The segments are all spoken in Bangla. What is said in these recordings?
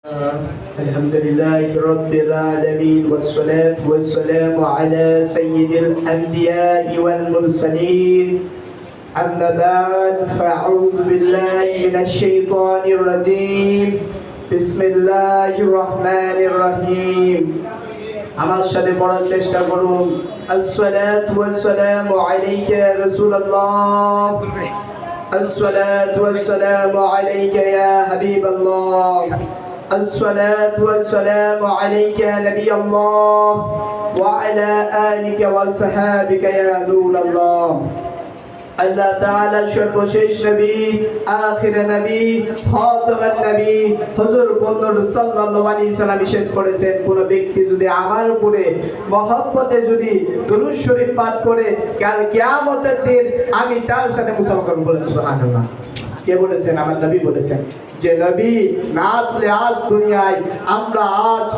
الحمد لله رب العالمين والصلاة والسلام على سيد الأنبياء والمرسلين أما بعد فأعوذ بالله من الشيطان الرجيم بسم الله الرحمن الرحيم আমার সাথে পড়ার চেষ্টা করুন আসসালাতু ওয়াসসালামু আলাইকা ইয়া রাসূলুল্লাহ الصلاة والسلام عليك يا حبيب الله الصلاة والسلام عليك يا نبي الله وعلى آلك وصحابك يا نور الله আল্লাহ তাআলার সর্বশেষ নবী আখির নবী খাতামুন নবী হুজুর বন্দর সাল্লাল্লাহু আলাইহি সাল্লাম ইরশাদ করেছেন কোন ব্যক্তি যদি আমার উপরে মহব্বতে যদি দুরূদ শরীফ পাঠ করে কাল কিয়ামতের দিন আমি তার সাথে মুসাফা করব বলেন সুবহানাল্লাহ। কে বলেছেন? আমার নবী বলেছেন যে নবী না আসলে আজ দুনিয়ায় আমরা আজ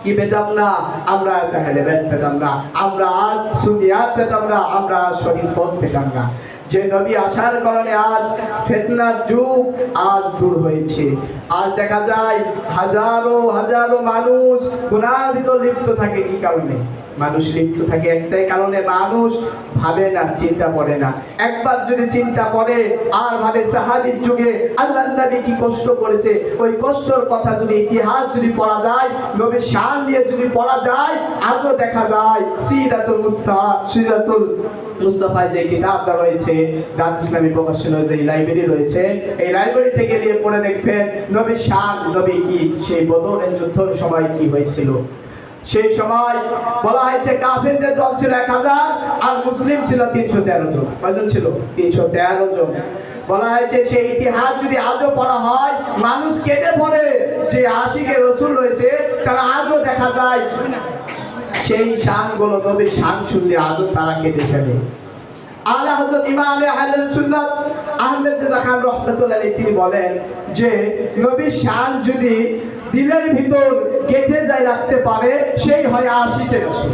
কি পেতাম না, আমরা জাহেলিয়াত পেতাম না, আমরা আজ সুনিয়াত পেতাম না, আমরা শরীফত পেতাম না। যে নবী আসার কারণে আজ ফিতনার যুগ আজ দূর হয়েছে। আজ দেখা যায় হাজারো হাজারো মানুষ গুনাহের ভিতর লিপ্ত থাকে। কি কারণে মানুষ লিপ্ত থাকে? একটাই কারণে, মানুষ ভাবে না, চিন্তা করে না। একবার যদি চিন্তা করে আর ভাবে সাহাবীর যুগে আল্লাহর নবী কি কষ্ট করেছে, ওই কষ্টের কথা যদি ইতিহাস যদি পড়া যায়, নবীর শান নিয়ে যদি পড়া যায়, আজও দেখা যায় সিরাতুল মুস্তাফা যে কিতাবটা রয়েছে, দারুল ইসলামী প্রকাশনের যে লাইব্রেরি রয়েছে, এই লাইব্রেরি থেকে নিয়ে পড়ে দেখবেন নবীর শান, নবী কি সেই বদরের যুদ্ধের সময় কি হয়েছিল। সেই সময় বলা হয়েছে কাফেরদের দল ছিল 1000 আর মুসলিম ছিল 313 জন। কয়জন ছিল? 313 জন। বলা হয়েছে সেই ইতিহাস যদি আজও পড়া হয়, মানুষ কেটে পড়ে যে আশিকে রাসূল রয়েছে, তারা আজও দেখা যায় সেই শানগুলো, নবীর শান শুনলে আজও তারা কেটে ফেলে। আলা হযরত ইমাম আহলে সুন্নাত আহমদ রেজা খান রাহমাতুল্লাহ আলাইহি তিনি বলেন যে নবীর শান যদি দিলের ভিতর গেঁথে যায় রাখতে পারে, সেই হয় আশিকে রাসূল।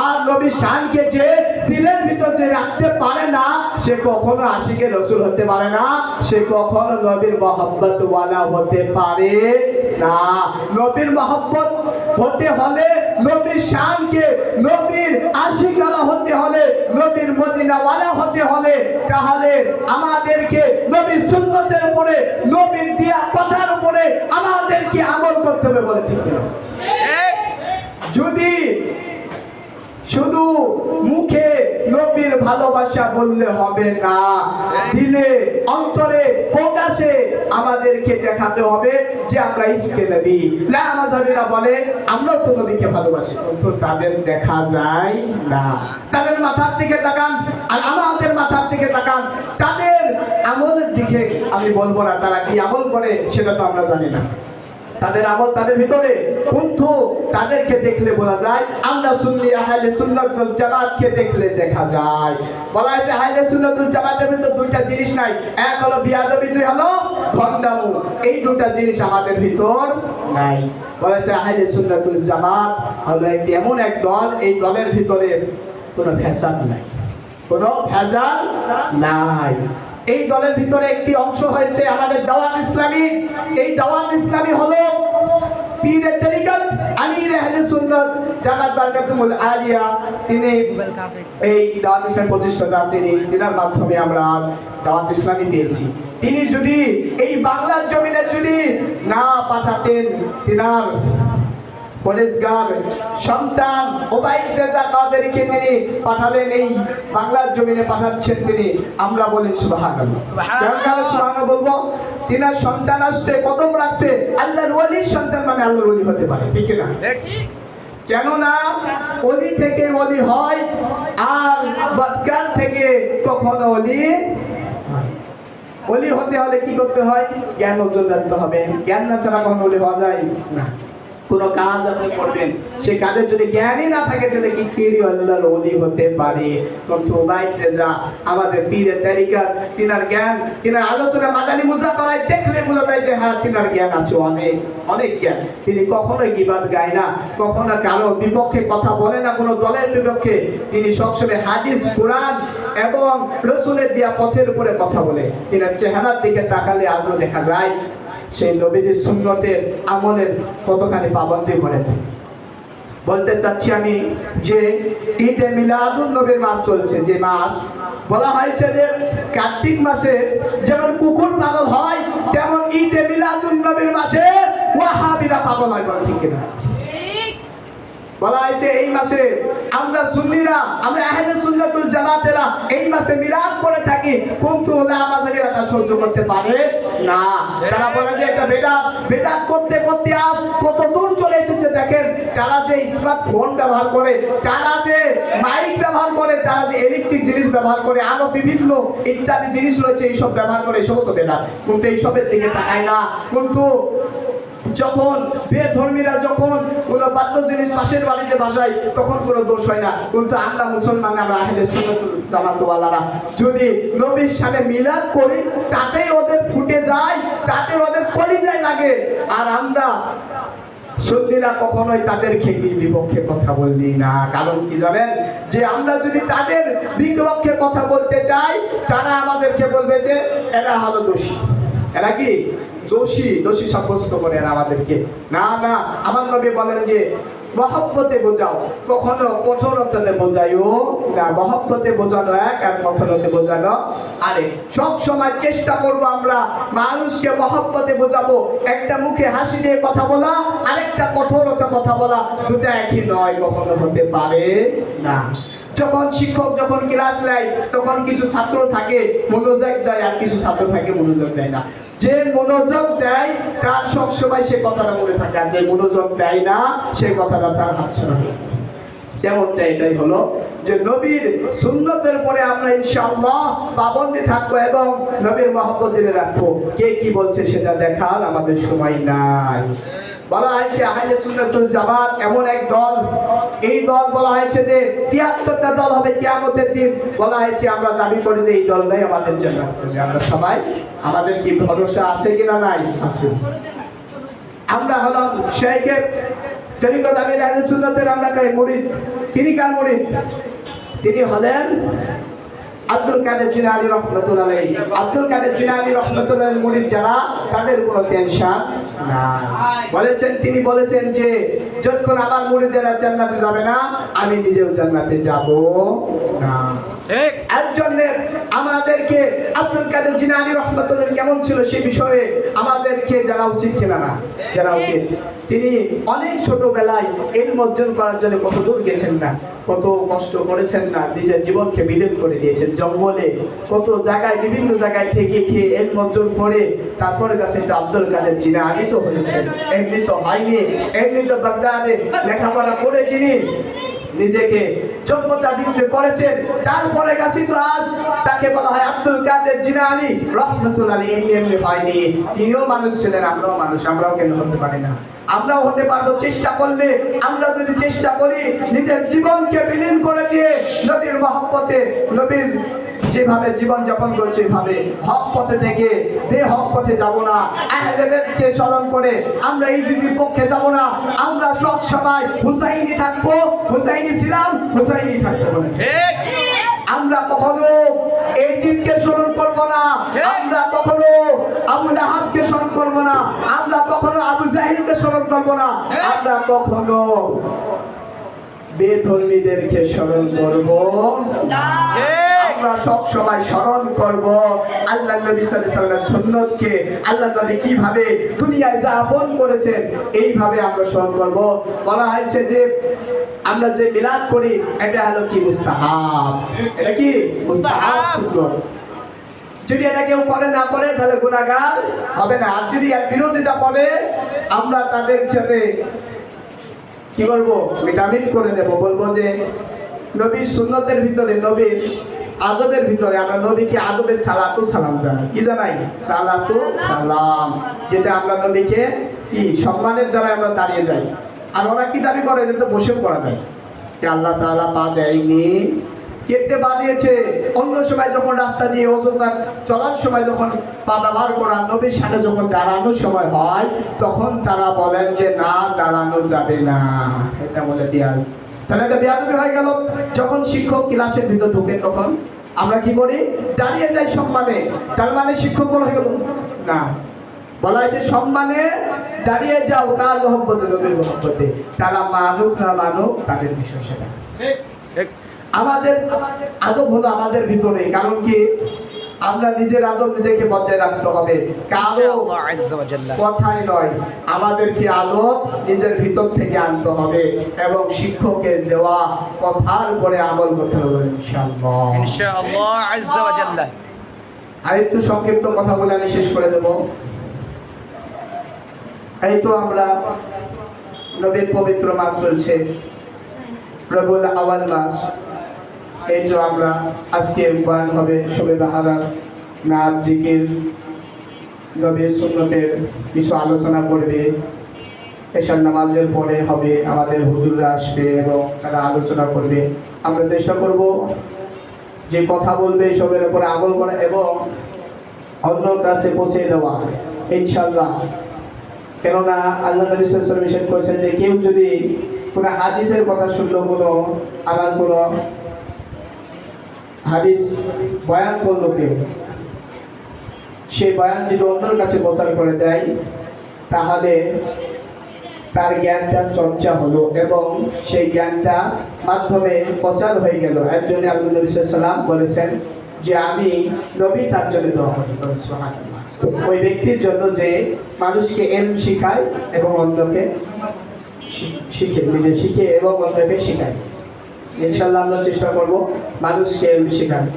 আর নবীর শানকে যে দিলের ভিতর যে রাখতে পারে না, সে কখনো আশিকে রাসূল হতে পারে না, সে কখনো নবীর মহব্বত ওয়ালা হতে পারে না। নবীর মহব্বত হতে হলে, নবীর শানকে নবীর আশিকানা হতে হলে, নবীর মদিনা ওয়ালা হতে হলে, তাহলে আমাদেরকে নবীর সুন্নতের উপরে, নবীর দিয়া কথার উপরে আমাদেরকে আমল করতে হবে। বলে ঠিক না? যদি শুধু মুখে নবীর ভালোবাসা বললে হবে না, দিলে অন্তরে প্রকাশে আমাদেরকে দেখাতে হবে যে আমরা ইশকে নবী। লামাযাবিরা বলে আমরা তো নবীকে ভালোবাসি, কিন্তু তাদের দেখা যায় না। তাদের মাথার দিকে তাকান আর আমাদের মাথার দিকে তাকান, তাদের আমলের দিকে আমি বলবো না, তারা কি আমল করে সেটা তো আমরা জানি না। তাদের আমল তাদের ভিতরে, কিন্তু তাদেরকে দেখলে বলা যায় আমরা সুন্নি আহলে সুন্নাত ওয়াল জামাতকে দেখলে দেখা যায়। বলা হয়েছে আহলে সুন্নাত ওয়াল জামাতের ভিতর দুইটা জিনিস নাই, এক হলো বিয়াদবি, দুই হলো ভণ্ডামি। এই দুটো জিনিস আমাদের ভিতর নাই। বলা হয়েছে আহলে সুন্নাত ওয়াল জামাত হলো একটি এমন এক দল, এই দলের ভিতরে কোনো ভেজাল নাই, কোনো ভেজাল নাই। এই দলের ভিতরে একটি অংশ হয়েছে আমাদের দাওয়াত ইসলামী। এই দাওয়াত ইসলামী হলো পীরে তরিকত আমির আহলে সুন্নাত জামাত বারকাতুল আলিয়া, তিনি এই দাওয়াত ইসলামী প্রতিষ্ঠাতা, তিনার মাধ্যমে আমরা আজ দাওয়াত ইসলামী পেয়েছি। তিনি যদি এই বাংলার জমিনে যদি না পাঠাতেন, তিনার পরেশগার সন্তান ওবাইদ রেজা কাদেরীকে তিনি পাঠালেন, এই বাংলার জমিনে পাঠাচ্ছেন তিনি। আমরা বলি সুবহানাল্লাহ। সুবহানাল্লাহ বলবো। তিনার সন্তান আসছে, কদম রাখবে, আল্লাহর ওলির সন্তান মানে আল্লাহর ওলি হতে পারে। ঠিক না? কেননা ওলি থেকে ওলি হয়, আর বদকার থেকে কখনো ওলি হয়। ওলি হতে হলে কি করতে হয়? জ্ঞান অর্জন করতে হবে। জ্ঞান না ছাড়া কখনো ওলি হওয়া যায় না। কোন কাজ আপনি করবেন, সেই কাজের যদি জ্ঞানই না থাকে, সেটা কি কেরি আল্লাহর ওলি হতে পারে? কিন্তু ওবাইদ রেজা আমাদের পীরে তরিকত, তিনার জ্ঞান, তিনার আলোচনা মাদানী মুযাফারায় দেখলে বোঝা যায় যে হ্যাঁ তিনার জ্ঞান আছে, অনেক অনেক জ্ঞান। তিনি কখনোই গীবত গায় না, কখনো কারো বিপক্ষে কথা বলে না, কোনো দলের বিপক্ষে। তিনি সবসময় হাদিস, কোরআন এবং রাসূলের দেয়া পথের উপরে কথা বলে। তিনার চেহারার দিকে তাকালে আজও দেখা যায় সেই নবীর সুন্নতের আমলের কতখানি পাবন্দি করে। বলতে চাচ্ছি আমি যে ঈদে মিলাদুন নবীর মাস চলছে, যে মাস বলা হয়েছে যে কার্তিক মাসে যেমন কুকুর পাগল হয়, তেমন ঈদে মিলাদুন নবীর মাসে ওয়াহাবিরা পাগল হয়। বল ঠিক কিনা? বলা হয়েছে এই মাসে আমরা সুন্নিরা, আমরা আহলে সুন্নাতুল জামাতেরা এই মাসে মিলাদ করে থাকি, কিন্তু নামাজীরা তা সহ্য করতে পারে না। তারা বলে যে এটা বেদাত, বেদাত করতে করতে আজ কত দূর চলে এসেছে। দেখেন তারা যে স্মার্টফোন ব্যবহার করে, তারা যে মাইক ব্যবহার করে, তারা যে ইলেকট্রিক জিনিস ব্যবহার করে, আরো বিভিন্ন ইত্যাদি জিনিস রয়েছে, এইসব ব্যবহার করে, এসব তো বেদাত। কিন্তু এইসবের দিকে তাকায় না। কিন্তু যখন বেধর্মীরা যখন কোনো বাদ্য জিনিস পাশের বাড়িতে বাজায়, তখন কোনো দোষ হয় না। কিন্তু আমরা মুসলমান, আমরা আহলে সুন্নাতুল জামাতওয়ালারা যদি নবীর সাথে মিলাদ করি, তাতেই ওদের ফুটে যায়, তাতে ওদের কলিজায় লাগে। আর আমরা সুন্নিরা কখনোই তাদেরকে বিপক্ষে কথা বলি না। কারণ কি জানেন? যে আমরা যদি তাদের বিপক্ষে কথা বলতে চাই, তারা আমাদেরকে বলবে যে এরা হলো দোষী, এরা কি দোষী, দোষী সাব্যস্ত করে এরা আমাদেরকে। না না, আমার নবী বলেন যে মহব্বতে বোঝাও, কখনো কঠোরতাতে বোঝাইও না। মহব্বতে বোঝানো এক, আর কঠোরতাতে বোঝানো আরেক। সব সময় চেষ্টা করব আমরা মানুষকে মহব্বতে বোঝাবো। একটা মুখে হাসি দিয়ে কথা বলা, আরেকটা কঠোরতা কথা বলা, দুটো একই নয়, কখনো হতে পারে না। যখন শিক্ষক যখন ক্লাস নেয়, তখন কিছু ছাত্র থাকে মনোযোগ দেয়, আর কিছু ছাত্র থাকে মনোযোগ দেয় না। যে মনোযোগ দেয় তার সবসময় সে কথাটা মনে থাকে, আর যে মনোযোগ দেয় না সে কথাটা তার হাতছাড়া হয়ে যায়। যেমনটা এটাই হলো যে নবীর সুন্নতের পরে আমরা ইনশাআল্লাহ পাবন্দি থাকবো এবং নবীর মহব্বত দিলে রাখবো। কে কি বলছে সেটা দেখার আমাদের সময় নাই। বলা হয়েছে আহলে সুন্নাতুল জামাত এমন এক দল, এই দল বলা হয়েছে যে ৭৩টা দল হবে কিয়ামতের দিন। বলা হয়েছে আমরা দাবি করি যে এই দলটাই আমাদের জন্য। আমরা সবাই, আমাদের কি ভরসা আছে কিনা? নাই, আছে। আমরা হলাম শেখের তরিকত আমির আহলে সুন্নাতের আমরা কাই মুরিদ। তিনি কার মুরিদ? তিনি হলেন আব্দুল কাদের জিলানী রাহমাতুল্লাহ আলাইহি। আব্দুল কাদের জিলানী রাহমাতুল্লাহ আলাইহি মুরিদ যারা, তাদের কোনো টেনশন নাই। বলেছেন, তিনি বলেছেন যে যতক্ষণ আমার মুরিদেরা জান্নাতে যাবে না, আমি নিজেও জান্নাতে যাব না। ঠিক একজনের আমাদেরকে আব্দুল কাদের জিলানী রাহমাতুল্লাহ কেমন ছিল সে বিষয়ে আমাদেরকে জানা উচিত কিনা? না, জানা উচিত। তিনি অনেক ছোটবেলায় ইলম অর্জন করার জন্য কত দূর গেছেন না, কত কষ্ট করেছেন না, নিজের জীবনকে বিলীন করে দিয়েছেন জঙ্গলে, কত জায়গায় বিভিন্ন জায়গায় থেকে গিয়ে ইলম অর্জন করে তারপরে কাছে আব্দুল কাদের জিলানী তো হয়েছেন। এমনি তো হয়নি, এমনি তো বাগদাদে লেখাপড়া করে তিনি নিজেকে যোগ্যতা বৃদ্ধি করেছেন, তারপরে কাছে তো আজ তাকে বলা হয় আব্দুল কাদের জিলানী রাহমাতুল্লাহ আলাইহি। এমনি হয়নি, তিনিও মানুষ ছিলেন, আমরাও মানুষ, আমরাও কেন হতে পারি না? আমরাও হতে পারবো চেষ্টা করলে। আমরা যদি চেষ্টা করি নিজের জীবনকে বিলীন করে দিয়ে নবীর মহব্বতে, নবীর যেভাবে জীবন যাপন করছে সেভাবে হক পথে থেকে বেহক পথে যাব না। আহলে বাইতকে স্মরণ করে আমরা ইজিদির পক্ষে যাব না। আমরা সব সময় হুসাইনি থাকবো, হুসাইনি ছিলাম, হুসাইনি থাকবো। আমরা কখনো ইজিদকে স্মরণ করব না, আমরা কখনো আবু লাহাবকে স্মরণ করব না, আমরা কখনো আবু জাহিলকে স্মরণ করব না, আমরা কখনো বেধর্মীদেরকে স্মরণ করব না। আমরা সব সময় স্মরণ করব আল্লাহ নবী সাল্লাল্লাহু আলাইহি ওয়াসাল্লামের সুন্নতকে। আল্লাহ নবী কিভাবে দুনিয়ায় যাপন করেছেন এইভাবে আমরা স্মরণ করব। বলা হয়েছে যে আমরা যে মিলাদ করি এটা হলো কি? মুস্তাহাব। এটা কি? মুস্তাহাব সুন্নত। যদি এটা কেউ করে না করে তাহলে গুনাহগার হবে না। আর যদি এর বিরোধিতা করে আমরা তাদের সাথে কি করব? ভিটামিন করে দেব। বলবো যে নবীর সুন্নতের ভিতরে, নবীর আদবের ভিতরে আমরা নবীকে আদবের সালাতু সালাম জানাই। কি জানাই? সালাতু সালাম, যেটা আমরা নবীকে কি সম্মানের দ্বারা আমরা দাঁড়িয়ে যাই। আর ওরা কি দাবি করে? যে তো বসেও করা যায়, যে আল্লাহ তাআলা পা দেয়নি, কেটে পা দিয়েছে। অন্য সময় যখন রাস্তা দিয়ে অযথা চলার সময় যখন পা ব্যবহার করা, নবীর সাথে যখন দাঁড়ানোর সময় হয় তখন তারা বলেন যে না, দাঁড়ানো যাবে না। এটা বলে বিয়াদ। তাহলে এটা বেয়াদবি হয়ে গেল। যখন শিক্ষক ক্লাসের ভিতর ঢোকে তখন আমরা কি করি? দাঁড়িয়ে যাই সম্মানে। তার মানে শিক্ষক বলে হয়ে গেল না, বলা হয়েছে সম্মানে দাঁড়িয়ে যাও কার মহব্বতে, নবীর মহব্বতে। তারা মানুক না মানুক তাদের বিষয় সেটা। আমাদের আদব হলো আমাদের ভিতরে, কারণ কি আমরা নিজের আদব নিজেকে বজায় রাখতে হবে, কারো কথাই নয়। আমাদেরকে আদব নিজের ভিতর থেকে আনতে হবে এবং শিক্ষকের দেওয়া কথার উপরে আমল করতে হবে ইনশাআল্লাহ। ইনশাআল্লাহ আজ্জা ওয়া জাল্লা। আর একটু সংক্ষিপ্ত কথা বলে আমি শেষ করে দেব। এই তো আমরা নবীর পবিত্র মাস চলছে, রবিউল আউয়াল মাস। এই যে আমরা আজকে বয়ান হবে শবে বাহারাত, নাম জিকির, নবীর সুন্নতের কিছু আলোচনা করবে। এশার নামাজের পরে হবে, আমাদের হুজুররা আসবে এবং তারা আলোচনা করবে। আমরা চেষ্টা করব যে কথা বলবে এসবের উপরে আমল করা এবং অন্যর কাছে পৌঁছে দেওয়া ইনশাআল্লাহ। কেননা আল্লাহ নবী সাল্লাল্লাহু আলাইহি ওয়াসাল্লাম করেছেন যে কেউ যদি কোনো হাদিসের কথা শুনলো, কোনো আমার কোনো হাদিস বয়ান করলো কেউ, সেই বয়ান যদি অন্যের কাছে প্রচার করে দেয় তাহলে তার জ্ঞানটা চর্চা হলো এবং সেই জ্ঞানটা মাধ্যমে প্রচার হয়ে গেল। এর জন্য আল্লাহ নবী সাল্লাল্লাহু আলাইহি ওয়াসাল্লাম বলেছেন যে আমি নবী তার জন্য দোয়া করি। সুবহানাল্লাহ। ওই ব্যক্তির জন্য যে মানুষকে ইলম শেখায় এবং অন্যকে শিখে, নিজে শিখে এবং অন্যকে শেখায়। ইনশাআল্লাহ আমরা চেষ্টা করব মানুষকে ইলম শেখানো।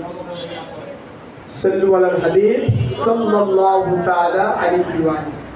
সাল্লু আলাল হাবিব সাল্লাল্লাহু তাআলা আলাইহি ওয়া সাল্লাম।